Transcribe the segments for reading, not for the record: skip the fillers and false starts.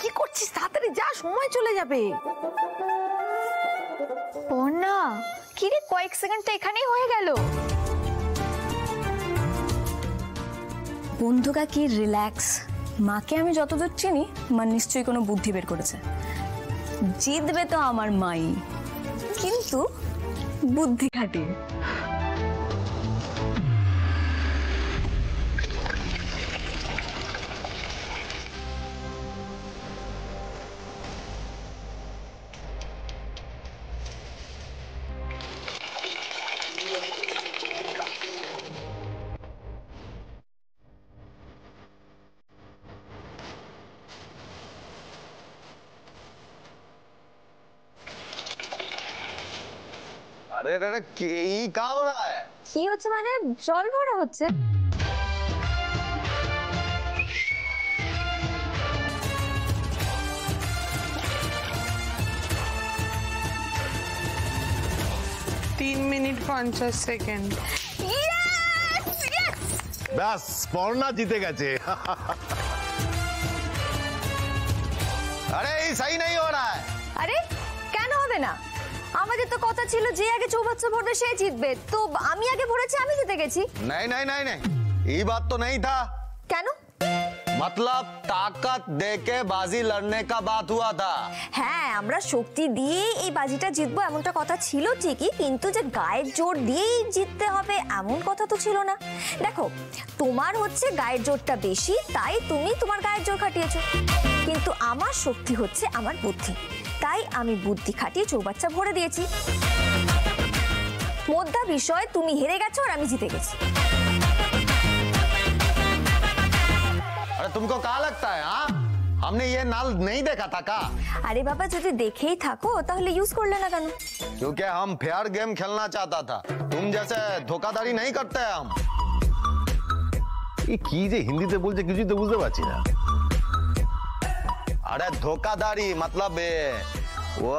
কি করছিস? তাড়াতাড়ি যা, সময় চলে যাবে। পর্ণা, কি রে, কয়েক সেকেন্ড তো এখানেই হয়ে গেল। বন্ধুকা কি রিল্যাক্স। মাকে আমি যতদূর চিনি, মা নিশ্চয়ই কোনো বুদ্ধি বের করেছে। জিতবে তো আমার মাই, কিন্তু বুদ্ধি খাটিয়ে। अरे अरे क्या हो रहा है? কি হচ্ছে মানে? জল ভরা হচ্ছে। Minute 50 second. बस पौर्णा जीते गए। अरे ये सही नहीं हो रहा है। আরে কেন হবে না? আমাদের তো কথা ছিল যে আগে চৌবাচ্চা ভরবে সে জিতবে, তো আমি আগে ভরেছি, আমি জিতে গেছি। नहीं नहीं नहीं नहीं, ये बात तो नहीं था। কেন? मतलब ताकत देके बाजी लड़ने का बात हुआ था। হ্যাঁ, আমরা শক্তি দিয়ে এই বাজিটা জিতবো এমনটা কথা ছিল ঠিকই, কিন্তু যে গায়ের জোর দিয়েই জিততে হবে এমন কথা তো ছিল না। দেখো, তোমার হচ্ছে গায়ের জোরটা বেশি, তাই তুমি তোমার গায়ের জোর খাটিয়েছো, কিন্তু আমার শক্তি হচ্ছে আমার বুদ্ধি, তাই আমি বুদ্ধি খাটিয়ে চৌবাচ্চা ভরে দিয়েছি। মোদ্দা বিষয়, তুমি হেরে গেছো আর আমি জিতে গেছি। अरे तुमको क्या लगता है? हाँ, हमने ये नाल नहीं देखा था का? আরে বাবা, যদি দেখেই থাকো তাহলে ইউজ করলে না কেন? क्योंकि हम फेयर गेम खेलना चाहता था, तुम जैसे धोखाधड़ी नहीं करते हैं हम। ये की जे हिंदी ते बोलते किसी तो बुझते पाচ্ছি না। अरे धोखाधड़ी मतलब वो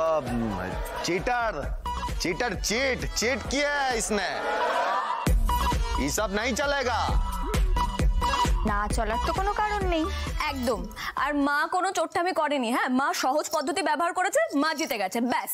चीटर चीटर चीट किया है इसने। ये सब नहीं चलेगा। না চলার তো কোনো কারণ নেই। একদম। আর মা কোনো চোট্টামি করেনি। হ্যাঁ, মা সহজ পদ্ধতি ব্যবহার করেছে, মা জিতে গেছে, ব্যাস।